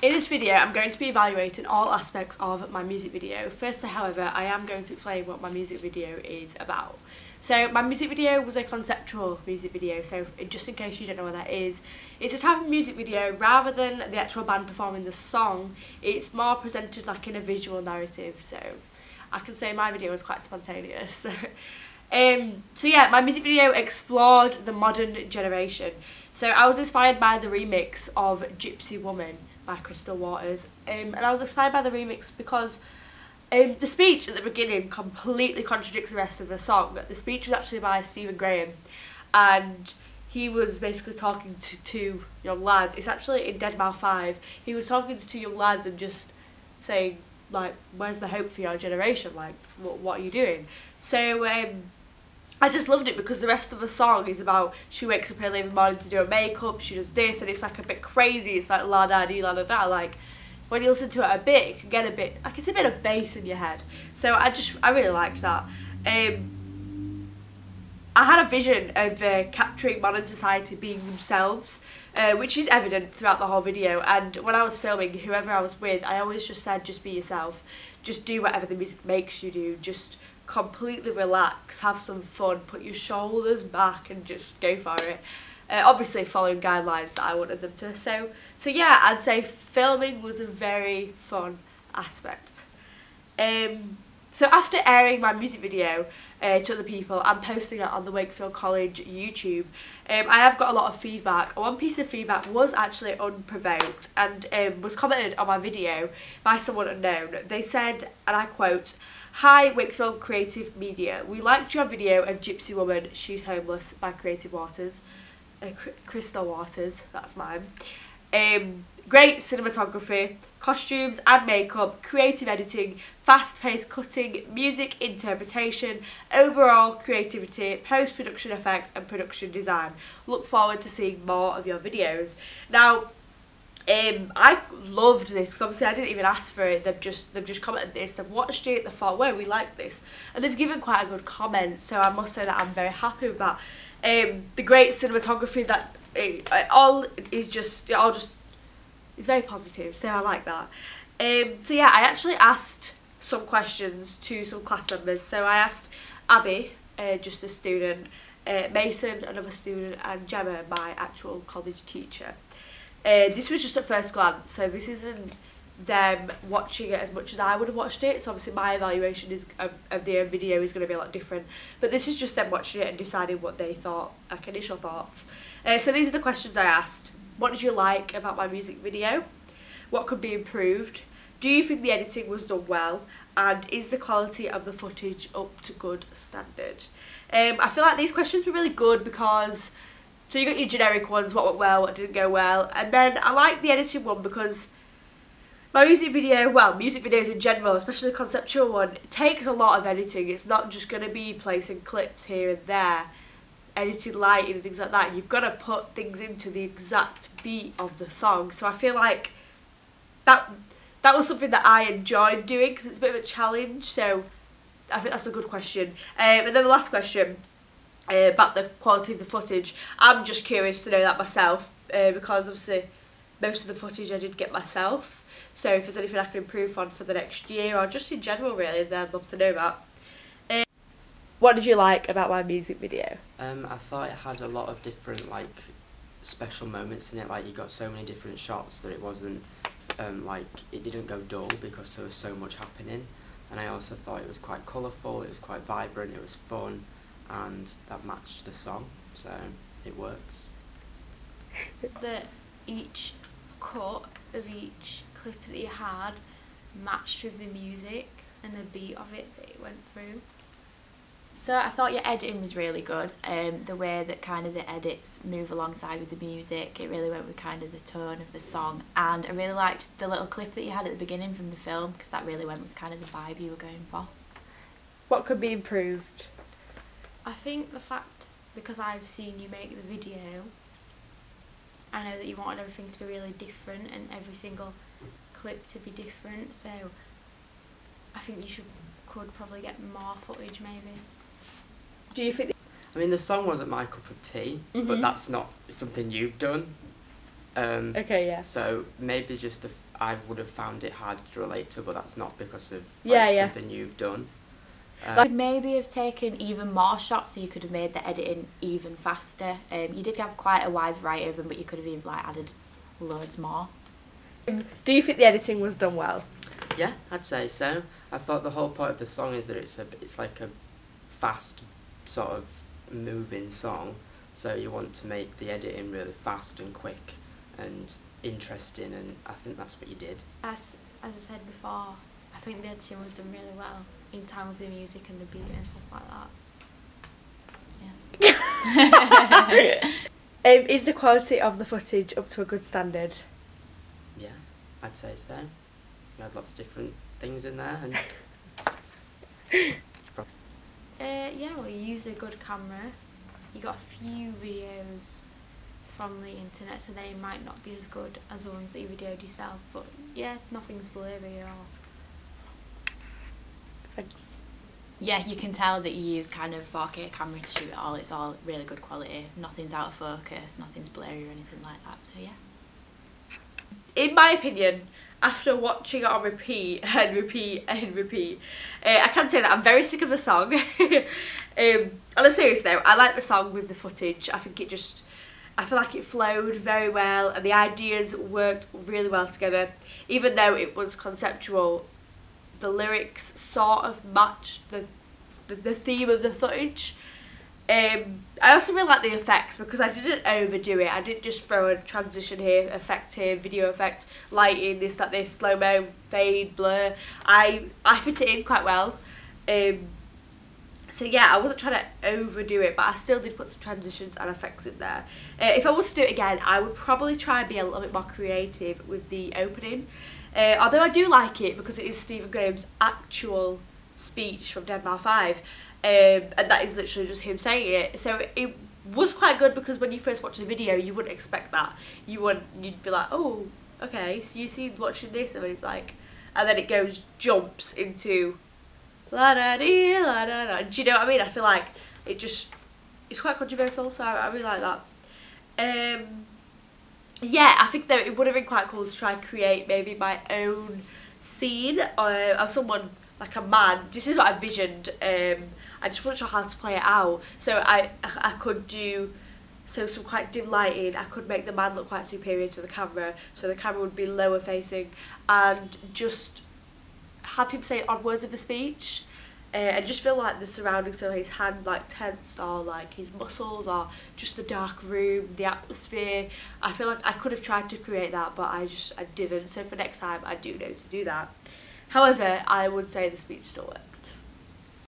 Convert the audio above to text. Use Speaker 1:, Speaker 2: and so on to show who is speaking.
Speaker 1: In this video, I'm going to be evaluating all aspects of my music video. Firstly, however, I am going to explain what my music video is about. So, my music video was a conceptual music video, so just in case you don't know what that is, it's a type of music video, rather than the actual band performing the song, it's more presented like in a visual narrative, so I can say my video was quite spontaneous. So yeah, my music video explored the modern generation. So I was inspired by the remix of Gypsy Woman by Crystal Waters, and I was inspired by the remix because the speech at the beginning completely contradicts the rest of the song. The speech was actually by Stephen Graham, and he was basically talking to two young lads. It's actually in Deadmau 5. He was talking to two young lads and just saying, like, where's the hope for your generation? Like, what are you doing? So I just loved it because the rest of the song is about she wakes up early every morning to do her makeup, she does this, and it's like a bit crazy. It's like la da dee la da da. Like when you listen to it a bit, it can get a bit like it's a bit of bass in your head. So I really liked that. I had a vision of capturing modern society being themselves, which is evident throughout the whole video. And when I was filming, whoever I was with, I always just said, just be yourself. Just do whatever the music makes you do. Just completely relax, have some fun, put your shoulders back and just go for it. Obviously following guidelines that I wanted them to. So yeah, I'd say filming was a very fun aspect. So after airing my music video to other people and posting it on the Wakefield College YouTube, I have got a lot of feedback. One piece of feedback was actually unprovoked and was commented on my video by someone unknown. They said, and I quote, "Hi Wakefield Creative Media, we liked your video of Gypsy Woman, She's Homeless by Creative Waters." Crystal Waters, that's mine. Great cinematography, costumes and makeup, creative editing, fast-paced cutting, music interpretation, overall creativity, post-production effects and production design. Look forward to seeing more of your videos. Now, I loved this because obviously I didn't even ask for it. They've just commented this. They've watched it. They thought, "Wow, we like this," and they've given quite a good comment. So I must say that I'm very happy with that. The great cinematography, that it all is very positive. So I like that. So yeah, I actually asked some questions to some class members. So I asked Abby, just a student, Mason, another student, and Gemma, my actual college teacher. This was just at first glance, so this isn't them watching it as much as I would have watched it, so obviously my evaluation of the video is going to be a lot different, but this is just them watching it and deciding what they thought, like initial thoughts. So these are the questions I asked. What did you like about my music video? What could be improved? Do you think the editing was done well? And is the quality of the footage up to good standard? I feel like these questions were really good because, so you got your generic ones, what went well, what didn't go well, and then I like the editing one because my music video, well, music videos in general, especially the conceptual one, it takes a lot of editing. It's not just going to be placing clips here and there, editing lighting and things like that. You've got to put things into the exact beat of the song. So I feel like that was something that I enjoyed doing because it's a bit of a challenge. So I think that's a good question. And then the last question, about the quality of the footage. I'm just curious to know that myself, because obviously most of the footage I did get myself. So if there's anything I can improve on for the next year or just in general really, then I'd love to know that. What did you like about my music video?
Speaker 2: I thought it had a lot of different like special moments in it. Like you got so many different shots that it wasn't like it didn't go dull because there was so much happening. And I also thought it was quite colourful. It was quite vibrant. It was fun. And that matched the song, so it works.
Speaker 3: That each cut of each clip that you had matched with the music and the beat of it that it went through.
Speaker 4: So I thought your editing was really good. The way that kind of the edits move alongside with the music, it really went with kind of the tone of the song. And I really liked the little clip that you had at the beginning from the film because that really went with kind of the vibe you were going for.
Speaker 1: What could be improved?
Speaker 3: I think the fact, because I've seen you make the video, I know that you wanted everything to be really different and every single clip to be different, so I think you could probably get more footage maybe.
Speaker 1: Do you think...
Speaker 2: I mean, the song wasn't my cup of tea, but that's not something you've done.
Speaker 1: Okay, yeah.
Speaker 2: So maybe just I would have found it hard to relate to, but that's not because of
Speaker 1: Yeah, yeah.
Speaker 2: something you've done.
Speaker 4: You could maybe have taken even more shots, so you could have made the editing even faster. You did have quite a wide variety of them, but you could have even like added loads more.
Speaker 1: Do you think the editing was done well?
Speaker 2: Yeah, I'd say so. I thought the whole point of the song is that it's like a fast sort of moving song, so you want to make the editing really fast and quick and interesting, and I think that's what you did.
Speaker 3: As I said before, I think the editing was done really well in time with the music and the beat and stuff like that.
Speaker 4: Yes.
Speaker 1: Is the quality of the footage up to a good standard?
Speaker 2: Yeah, I'd say so. You had lots of different things in there, and
Speaker 3: Yeah, well, you use a good camera. You got a few videos from the internet, so they might not be as good as the ones that you videoed yourself, but yeah, nothing's blurry at all.
Speaker 1: Thanks.
Speaker 4: Yeah, you can tell that you use kind of 4K camera to shoot it all. It's all really good quality. Nothing's out of focus, nothing's blurry or anything like that, so yeah.
Speaker 1: In my opinion, after watching it on repeat and repeat and repeat, I can say that I'm very sick of the song. On a serious note, I like the song with the footage. I feel like it flowed very well and the ideas worked really well together. Even though it was conceptual, the lyrics sort of matched the theme of the footage. I also really like the effects because I didn't overdo it. I didn't just throw a transition here, effect here, video effect, lighting, this, that, this, slow-mo, fade, blur. I fit it in quite well. So yeah, I wasn't trying to overdo it, but I still did put some transitions and effects in there. If I was to do it again, I would probably try and be a little bit more creative with the opening. Although I do like it because it is Stephen Graham's actual speech from Dead Man 5. And that is literally just him saying it. So it was quite good because when you first watch the video, you wouldn't expect that. You'd be like, oh, okay, so you see watching this, and then it's like, and then it jumps into la da dee la da da. Do you know what I mean? I feel like it's quite controversial, so I really like that. Yeah, I think that it would have been quite cool to try and create maybe my own scene of someone like a man. This is what I visioned. I just wasn't sure how to play it out. So I could do some quite dim lighting. I could make the man look quite superior to the camera, so the camera would be lower facing, and just have him say odd words of the speech, and just feel like the surroundings, so his hand like tensed, or like his muscles, or just the dark room, the atmosphere. I feel like I could have tried to create that, but I didn't. So for next time, I do know to do that. However, I would say the speech still works.